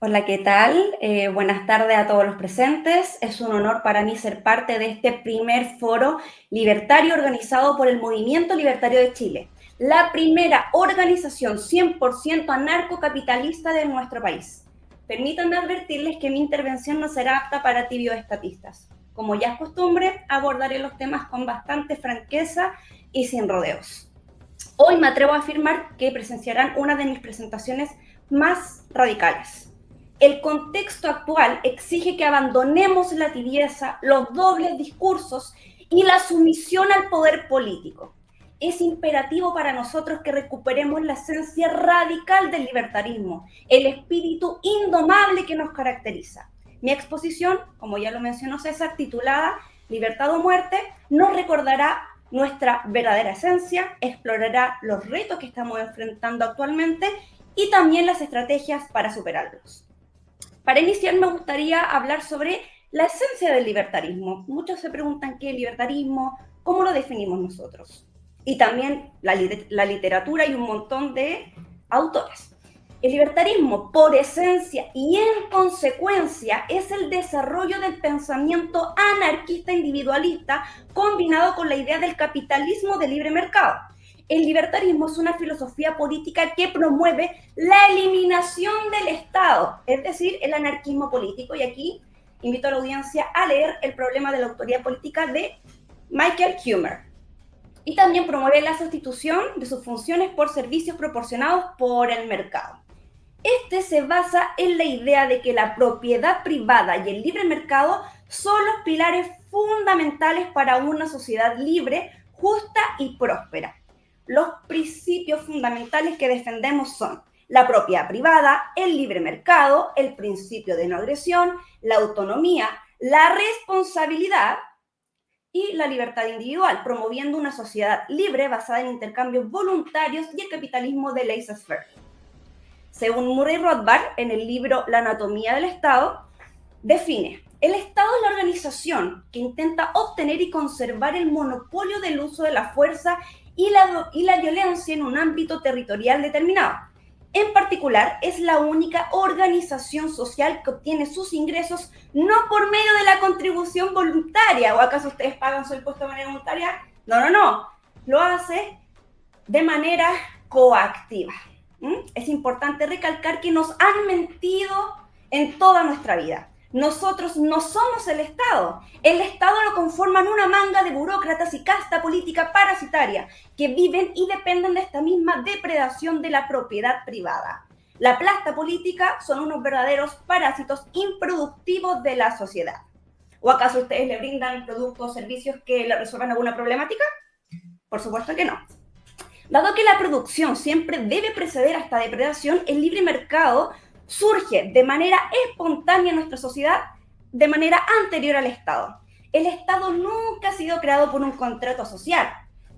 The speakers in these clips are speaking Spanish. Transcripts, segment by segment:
Hola, ¿qué tal? Buenas tardes a todos los presentes. Es un honor para mí ser parte de este primer foro libertario organizado por el Movimiento Libertario de Chile, la primera organización 100% anarcocapitalista de nuestro país. Permítanme advertirles que mi intervención no será apta para tibios estatistas. Como ya es costumbre, abordaré los temas con bastante franqueza y sin rodeos. Hoy me atrevo a afirmar que presenciarán una de mis presentaciones más radicales. El contexto actual exige que abandonemos la tibieza, los dobles discursos y la sumisión al poder político. Es imperativo para nosotros que recuperemos la esencia radical del libertarismo, el espíritu indomable que nos caracteriza. Mi exposición, como ya lo mencionó César, titulada Libertad o Muerte, nos recordará nuestra verdadera esencia, explorará los retos que estamos enfrentando actualmente y también las estrategias para superarlos. Para iniciar me gustaría hablar sobre la esencia del libertarismo. Muchos se preguntan qué es el libertarismo, cómo lo definimos nosotros. Y también la literatura y un montón de autores. El libertarismo, por esencia y en consecuencia, es el desarrollo del pensamiento anarquista individualista combinado con la idea del capitalismo de libre mercado. El libertarismo es una filosofía política que promueve la eliminación del Estado, es decir, el anarquismo político. Y aquí invito a la audiencia a leer El problema de la autoridad política de Michael Huemer. Y también promueve la sustitución de sus funciones por servicios proporcionados por el mercado. Este se basa en la idea de que la propiedad privada y el libre mercado son los pilares fundamentales para una sociedad libre, justa y próspera. Los principios fundamentales que defendemos son la propiedad privada, el libre mercado, el principio de no agresión, la autonomía, la responsabilidad y la libertad individual, promoviendo una sociedad libre basada en intercambios voluntarios y el capitalismo de laissez-faire. Según Murray Rothbard, en el libro La anatomía del Estado, define: el Estado es la organización que intenta obtener y conservar el monopolio del uso de la fuerza y la violencia en un ámbito territorial determinado. En particular, es la única organización social que obtiene sus ingresos no por medio de la contribución voluntaria. ¿O acaso ustedes pagan su impuesto de manera voluntaria? No. Lo hace de manera coactiva. Es importante recalcar que nos han mentido en toda nuestra vida. Nosotros no somos el Estado. El Estado lo conforman una manga de burócratas y casta política parasitaria que viven y dependen de esta misma depredación de la propiedad privada. La plasta política son unos verdaderos parásitos improductivos de la sociedad. ¿O acaso ustedes le brindan productos o servicios que le resuelvan alguna problemática? Por supuesto que no. Dado que la producción siempre debe preceder a esta depredación, el libre mercado surge de manera espontánea en nuestra sociedad, de manera anterior al Estado. El Estado nunca ha sido creado por un contrato social,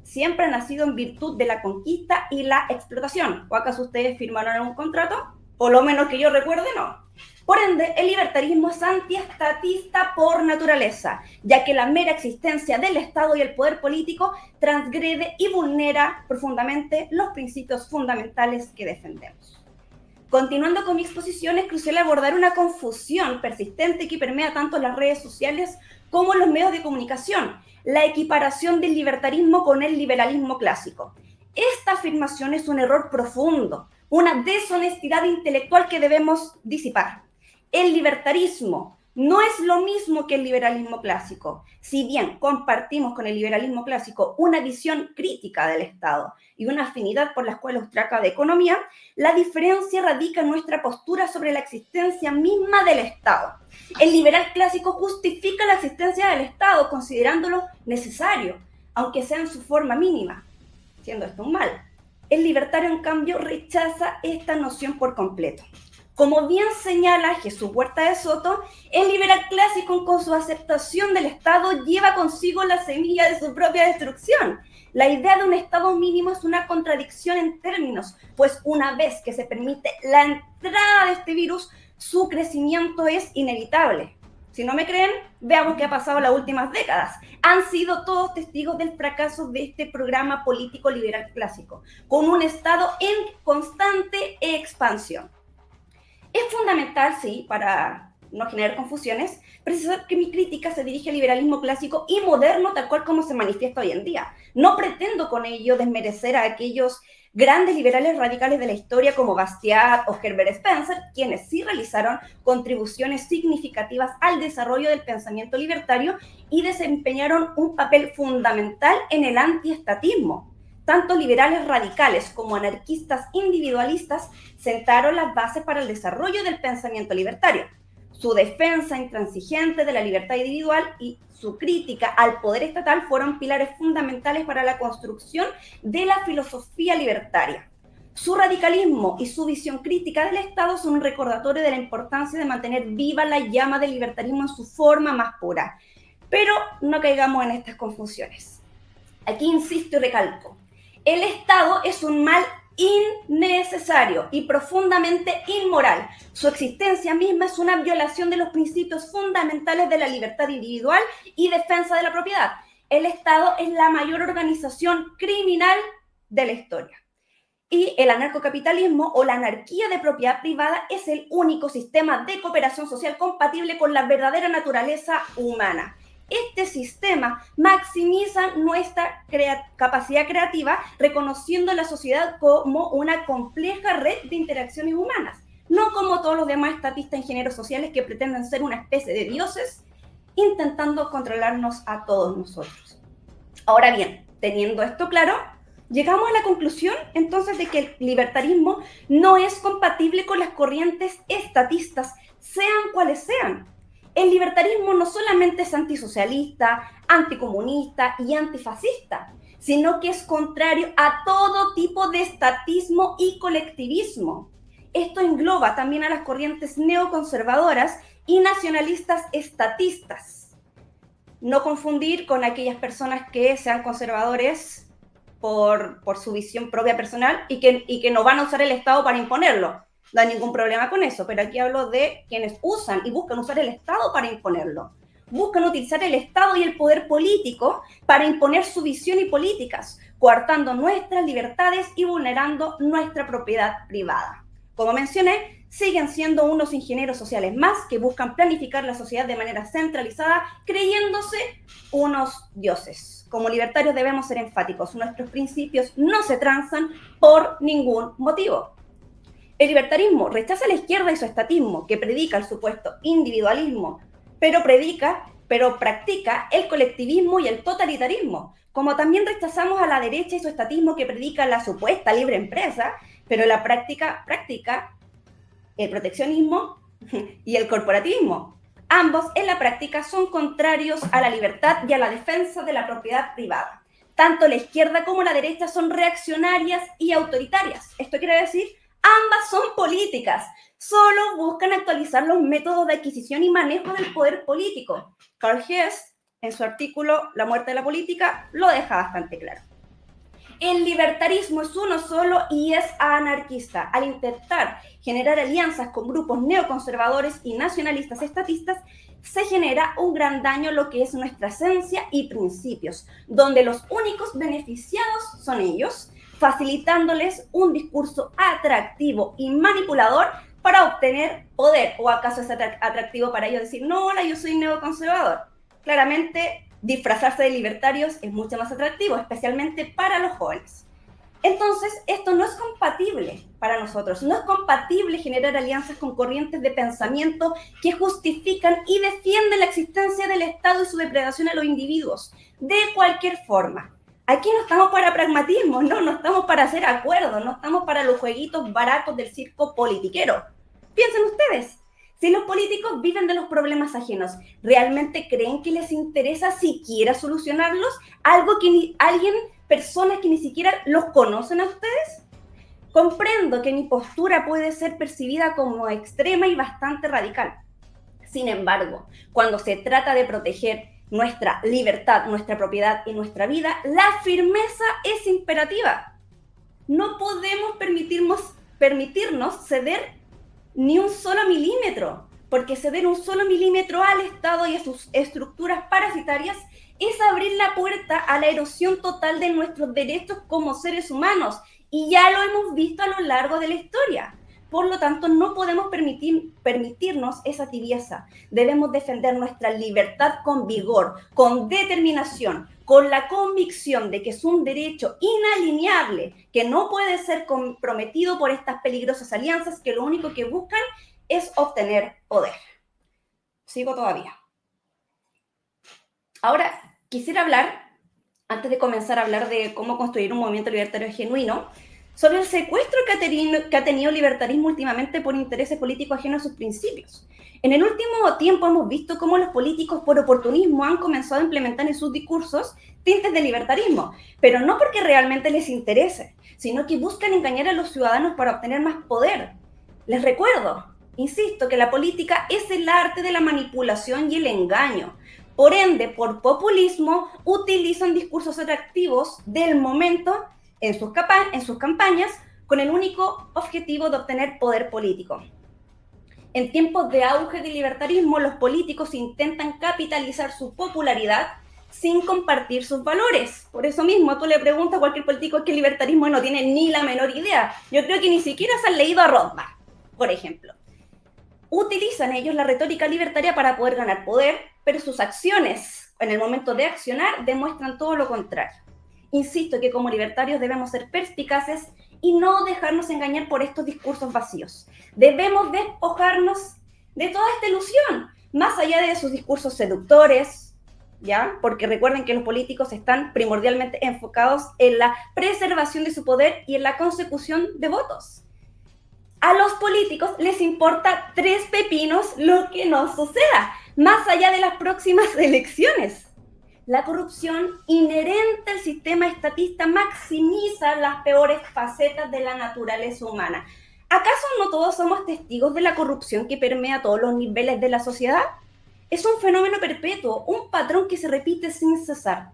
siempre ha nacido en virtud de la conquista y la explotación. ¿O acaso ustedes firmaron algún contrato? Por lo menos que yo recuerde, no. Por ende, el libertarismo es antiestatista por naturaleza, ya que la mera existencia del Estado y el poder político transgrede y vulnera profundamente los principios fundamentales que defendemos. Continuando con mi exposición, es crucial abordar una confusión persistente que permea tanto las redes sociales como los medios de comunicación: la equiparación del libertarismo con el liberalismo clásico. Esta afirmación es un error profundo, una deshonestidad intelectual que debemos disipar. El libertarismo no es lo mismo que el liberalismo clásico. Si bien compartimos con el liberalismo clásico una visión crítica del Estado y una afinidad por la escuela austriaca de economía, la diferencia radica en nuestra postura sobre la existencia misma del Estado. El liberal clásico justifica la existencia del Estado considerándolo necesario, aunque sea en su forma mínima, siendo esto un mal. El libertario, en cambio, rechaza esta noción por completo. Como bien señala Jesús Huerta de Soto, el liberal clásico, con su aceptación del Estado, lleva consigo la semilla de su propia destrucción. La idea de un Estado mínimo es una contradicción en términos, pues una vez que se permite la entrada de este virus, su crecimiento es inevitable. Si no me creen, veamos qué ha pasado en las últimas décadas. Han sido todos testigos del fracaso de este programa político liberal clásico, con un Estado en constante expansión. Es fundamental, sí, para no generar confusiones, precisar que mi crítica se dirige al liberalismo clásico y moderno tal cual como se manifiesta hoy en día. No pretendo con ello desmerecer a aquellos grandes liberales radicales de la historia como Bastiat o Herbert Spencer, quienes sí realizaron contribuciones significativas al desarrollo del pensamiento libertario y desempeñaron un papel fundamental en el antiestatismo. Tanto liberales radicales como anarquistas individualistas sentaron las bases para el desarrollo del pensamiento libertario. Su defensa intransigente de la libertad individual y su crítica al poder estatal fueron pilares fundamentales para la construcción de la filosofía libertaria. Su radicalismo y su visión crítica del Estado son un recordatorio de la importancia de mantener viva la llama del libertarismo en su forma más pura. Pero no caigamos en estas confusiones. Aquí insisto y recalco, el Estado es un mal innecesario y profundamente inmoral. Su existencia misma es una violación de los principios fundamentales de la libertad individual y defensa de la propiedad. El Estado es la mayor organización criminal de la historia. Y el anarcocapitalismo o la anarquía de propiedad privada es el único sistema de cooperación social compatible con la verdadera naturaleza humana. Este sistema maximiza nuestra capacidad creativa, reconociendo la sociedad como una compleja red de interacciones humanas, no como todos los demás estatistas ingenieros sociales que pretenden ser una especie de dioses, intentando controlarnos a todos nosotros. Ahora bien, teniendo esto claro, llegamos a la conclusión entonces de que el libertarismo no es compatible con las corrientes estatistas, sean cuales sean. El libertarismo no solamente es antisocialista, anticomunista y antifascista, sino que es contrario a todo tipo de estatismo y colectivismo. Esto engloba también a las corrientes neoconservadoras y nacionalistas estatistas. No confundir con aquellas personas que sean conservadores por su visión propia personal y que no van a usar el Estado para imponerlo. No hay ningún problema con eso, pero aquí hablo de quienes usan y buscan usar el Estado para imponerlo. Buscan utilizar el Estado y el poder político para imponer su visión y políticas, coartando nuestras libertades y vulnerando nuestra propiedad privada. Como mencioné, siguen siendo unos ingenieros sociales más que buscan planificar la sociedad de manera centralizada, creyéndose unos dioses. Como libertarios debemos ser enfáticos, nuestros principios no se transan por ningún motivo. El libertarismo rechaza a la izquierda y su estatismo, que predica el supuesto individualismo, pero practica el colectivismo y el totalitarismo, como también rechazamos a la derecha y su estatismo que predica la supuesta libre empresa, pero la práctica el proteccionismo y el corporativismo. Ambos en la práctica son contrarios a la libertad y a la defensa de la propiedad privada. Tanto la izquierda como la derecha son reaccionarias y autoritarias. Esto quiere decir, ambas son políticas, solo buscan actualizar los métodos de adquisición y manejo del poder político. Karl Hess, en su artículo La muerte de la política, lo deja bastante claro. El libertarismo es uno solo y es anarquista. Al intentar generar alianzas con grupos neoconservadores y nacionalistas estatistas, se genera un gran daño a lo que es nuestra esencia y principios, donde los únicos beneficiados son ellos, facilitándoles un discurso atractivo y manipulador para obtener poder. ¿O acaso es atractivo para ellos decir, no, hola, yo soy neoconservador? Claramente, disfrazarse de libertarios es mucho más atractivo, especialmente para los jóvenes. Entonces, esto no es compatible para nosotros, no es compatible generar alianzas con corrientes de pensamiento que justifican y defienden la existencia del Estado y su depredación a los individuos, de cualquier forma. Aquí no estamos para pragmatismo, no estamos para hacer acuerdos, no estamos para los jueguitos baratos del circo politiquero. Piensen ustedes, si los políticos viven de los problemas ajenos, ¿realmente creen que les interesa siquiera solucionarlos? Personas que ni siquiera los conocen a ustedes. Comprendo que mi postura puede ser percibida como extrema y bastante radical. Sin embargo, cuando se trata de proteger nuestra libertad, nuestra propiedad y nuestra vida, la firmeza es imperativa. No podemos permitirnos ceder ni un solo milímetro, porque ceder un solo milímetro al Estado y a sus estructuras parasitarias es abrir la puerta a la erosión total de nuestros derechos como seres humanos, y ya lo hemos visto a lo largo de la historia. Por lo tanto, no podemos permitirnos esa tibieza. Debemos defender nuestra libertad con vigor, con determinación, con la convicción de que es un derecho inalienable, que no puede ser comprometido por estas peligrosas alianzas que lo único que buscan es obtener poder. Sigo todavía. Ahora, quisiera hablar, antes de comenzar a hablar de cómo construir un movimiento libertario genuino, sobre el secuestro que ha tenido el libertarismo últimamente por intereses políticos ajenos a sus principios. En el último tiempo hemos visto cómo los políticos por oportunismo han comenzado a implementar en sus discursos tintes de libertarismo, pero no porque realmente les interese, sino que buscan engañar a los ciudadanos para obtener más poder. Les recuerdo, insisto, que la política es el arte de la manipulación y el engaño. Por ende, por populismo, utilizan discursos atractivos del momento en sus campañas con el único objetivo de obtener poder político. En tiempos de auge del libertarismo, los políticos intentan capitalizar su popularidad sin compartir sus valores. Por eso mismo, tú le preguntas a cualquier político qué es libertarismo y no tiene ni la menor idea. Yo creo que ni siquiera se han leído a Rothbard, por ejemplo. Utilizan ellos la retórica libertaria para poder ganar poder, pero sus acciones, en el momento de accionar, demuestran todo lo contrario. Insisto que como libertarios debemos ser perspicaces y no dejarnos engañar por estos discursos vacíos. Debemos despojarnos de toda esta ilusión, más allá de sus discursos seductores, ¿ya? Porque recuerden que los políticos están primordialmente enfocados en la preservación de su poder y en la consecución de votos. A los políticos les importa tres pepinos lo que nos suceda, más allá de las próximas elecciones. La corrupción inherente al sistema estatista maximiza las peores facetas de la naturaleza humana. ¿Acaso no todos somos testigos de la corrupción que permea todos los niveles de la sociedad? Es un fenómeno perpetuo, un patrón que se repite sin cesar.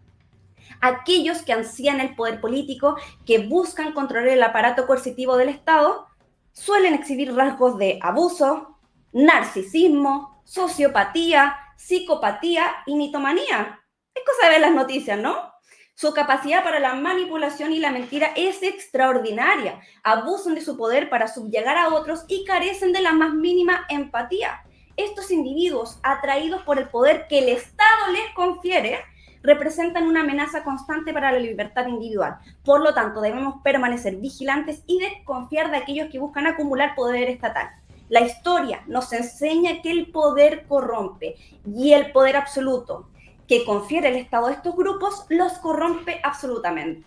Aquellos que ansían el poder político, que buscan controlar el aparato coercitivo del Estado, suelen exhibir rasgos de abuso, narcisismo, sociopatía, psicopatía y mitomanía. Es cosa de ver las noticias, ¿no? Su capacidad para la manipulación y la mentira es extraordinaria. Abusan de su poder para subyugar a otros y carecen de la más mínima empatía. Estos individuos, atraídos por el poder que el Estado les confiere, representan una amenaza constante para la libertad individual. Por lo tanto, debemos permanecer vigilantes y desconfiar de aquellos que buscan acumular poder estatal. La historia nos enseña que el poder corrompe y el poder absoluto que confiere el Estado a estos grupos los corrompe absolutamente.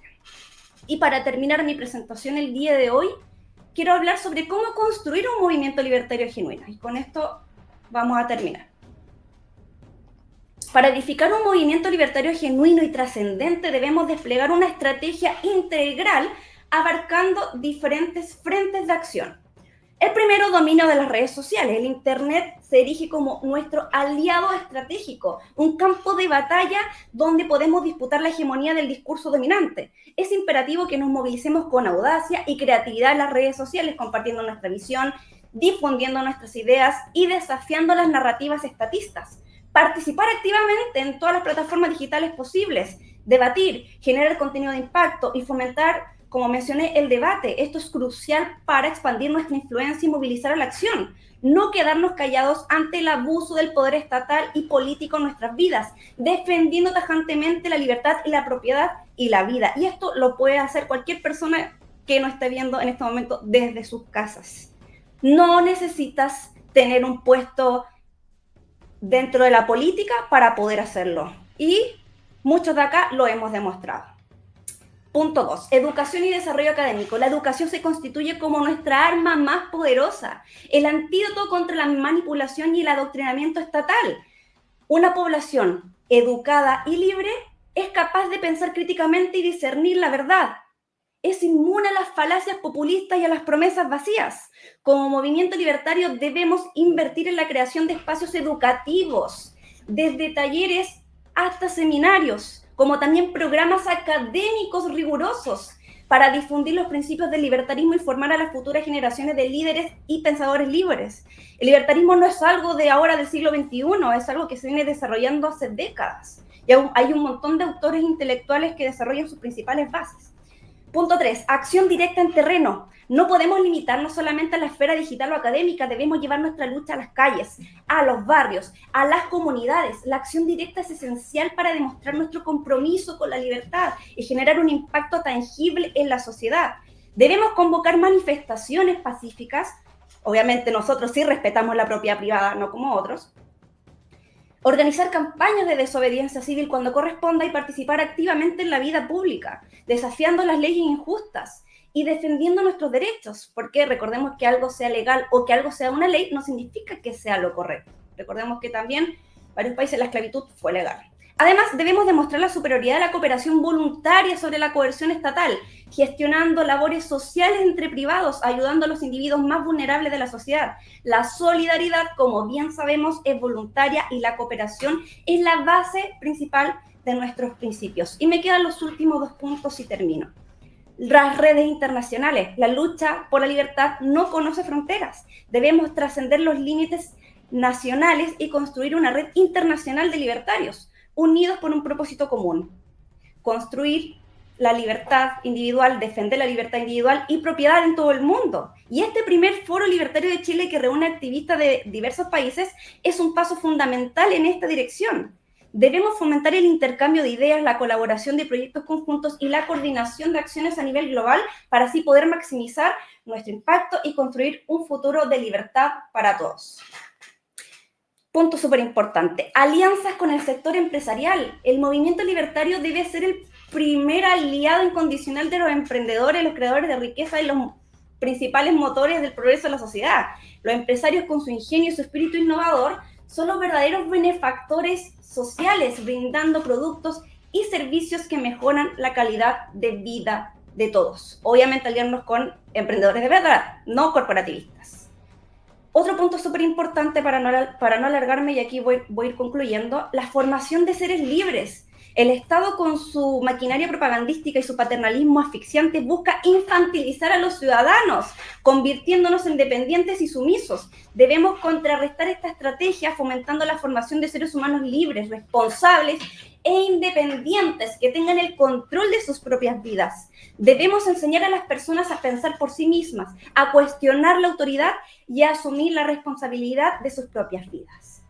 Y para terminar mi presentación el día de hoy, quiero hablar sobre cómo construir un movimiento libertario genuino. Y con esto vamos a terminar. Para edificar un movimiento libertario genuino y trascendente debemos desplegar una estrategia integral abarcando diferentes frentes de acción. El primero, dominio de las redes sociales. El Internet se erige como nuestro aliado estratégico, un campo de batalla donde podemos disputar la hegemonía del discurso dominante. Es imperativo que nos movilicemos con audacia y creatividad en las redes sociales, compartiendo nuestra visión, difundiendo nuestras ideas y desafiando las narrativas estatistas. Participar activamente en todas las plataformas digitales posibles, debatir, generar contenido de impacto y fomentar, como mencioné, el debate. Esto es crucial para expandir nuestra influencia y movilizar a la acción. No quedarnos callados ante el abuso del poder estatal y político en nuestras vidas, defendiendo tajantemente la libertad y la propiedad y la vida. Y esto lo puede hacer cualquier persona que nos esté viendo en este momento desde sus casas. No necesitas tener un puesto dentro de la política para poder hacerlo. Y muchos de acá lo hemos demostrado. Punto 2. Educación y desarrollo académico. La educación se constituye como nuestra arma más poderosa, el antídoto contra la manipulación y el adoctrinamiento estatal. Una población educada y libre es capaz de pensar críticamente y discernir la verdad. Es inmune a las falacias populistas y a las promesas vacías. Como movimiento libertario debemos invertir en la creación de espacios educativos, desde talleres hasta seminarios, como también programas académicos rigurosos para difundir los principios del libertarismo y formar a las futuras generaciones de líderes y pensadores libres. El libertarismo no es algo de ahora del siglo XXI, es algo que se viene desarrollando hace décadas. Y hay un montón de autores intelectuales que desarrollan sus principales bases. Punto 3, acción directa en terreno. No podemos limitarnos solamente a la esfera digital o académica, debemos llevar nuestra lucha a las calles, a los barrios, a las comunidades. La acción directa es esencial para demostrar nuestro compromiso con la libertad y generar un impacto tangible en la sociedad. Debemos convocar manifestaciones pacíficas, obviamente nosotros sí respetamos la propiedad privada, no como otros. Organizar campañas de desobediencia civil cuando corresponda y participar activamente en la vida pública, desafiando las leyes injustas y defendiendo nuestros derechos, porque recordemos que algo sea legal o que algo sea una ley no significa que sea lo correcto. Recordemos que también en varios países la esclavitud fue legal. Además, debemos demostrar la superioridad de la cooperación voluntaria sobre la coerción estatal, gestionando labores sociales entre privados, ayudando a los individuos más vulnerables de la sociedad. La solidaridad, como bien sabemos, es voluntaria y la cooperación es la base principal de nuestros principios. Y me quedan los últimos 2 puntos y termino. Las redes internacionales. La lucha por la libertad no conoce fronteras. Debemos trascender los límites nacionales y construir una red internacional de libertarios, unidos por un propósito común: construir la libertad individual, defender la libertad individual y propiedad en todo el mundo. Y este primer foro libertario de Chile, que reúne activistas de diversos países, es un paso fundamental en esta dirección. Debemos fomentar el intercambio de ideas, la colaboración de proyectos conjuntos y la coordinación de acciones a nivel global para así poder maximizar nuestro impacto y construir un futuro de libertad para todos. Punto súper importante, alianzas con el sector empresarial. El movimiento libertario debe ser el primer aliado incondicional de los emprendedores, los creadores de riqueza y los principales motores del progreso de la sociedad. Los empresarios, con su ingenio y su espíritu innovador, son los verdaderos benefactores sociales, brindando productos y servicios que mejoran la calidad de vida de todos. Obviamente aliarnos con emprendedores de verdad, no corporativistas. Otro punto súper importante para no alargarme, y aquí voy a ir concluyendo, la formación de seres libres. El Estado, con su maquinaria propagandística y su paternalismo asfixiante, busca infantilizar a los ciudadanos, convirtiéndonos en dependientes y sumisos. Debemos contrarrestar esta estrategia fomentando la formación de seres humanos libres, responsables e independientes, que tengan el control de sus propias vidas. Debemos enseñar a las personas a pensar por sí mismas, a cuestionar la autoridad y a asumir la responsabilidad de sus propias vidas.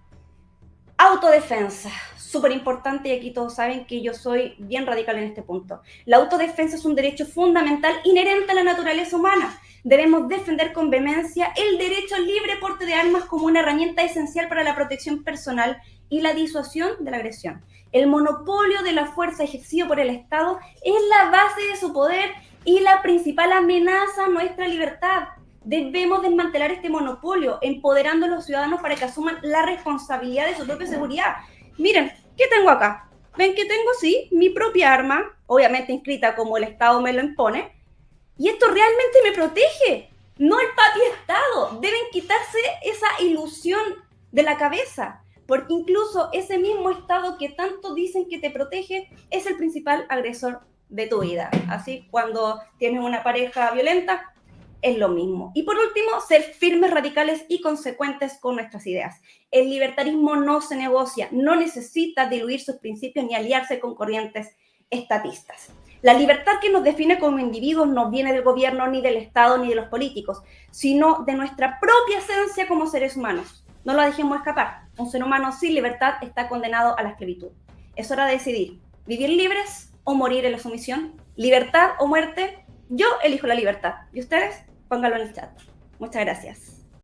Autodefensa, súper importante, y aquí todos saben que yo soy bien radical en este punto. La autodefensa es un derecho fundamental inherente a la naturaleza humana. Debemos defender con vehemencia el derecho al libre porte de armas como una herramienta esencial para la protección personal y la disuasión de la agresión. El monopolio de la fuerza ejercido por el Estado es la base de su poder y la principal amenaza a nuestra libertad. Debemos desmantelar este monopolio, empoderando a los ciudadanos para que asuman la responsabilidad de su propia seguridad. Miren, ¿qué tengo acá? Ven que tengo, sí, mi propia arma, obviamente inscrita como el Estado me lo impone, y esto realmente me protege, no el papi Estado. Deben quitarse esa ilusión de la cabeza, porque incluso ese mismo Estado que tanto dicen que te protege es el principal agresor de tu vida. Así, cuando tienes una pareja violenta, es lo mismo. Y por último, ser firmes, radicales y consecuentes con nuestras ideas. El libertarismo no se negocia, no necesita diluir sus principios ni aliarse con corrientes estatistas. La libertad que nos define como individuos no viene del gobierno, ni del Estado, ni de los políticos, sino de nuestra propia esencia como seres humanos. No lo dejemos escapar. Un ser humano sin libertad está condenado a la esclavitud. Es hora de decidir, vivir libres o morir en la sumisión, libertad o muerte. Yo elijo la libertad. ¿Y ustedes? Pónganlo en el chat. Muchas gracias.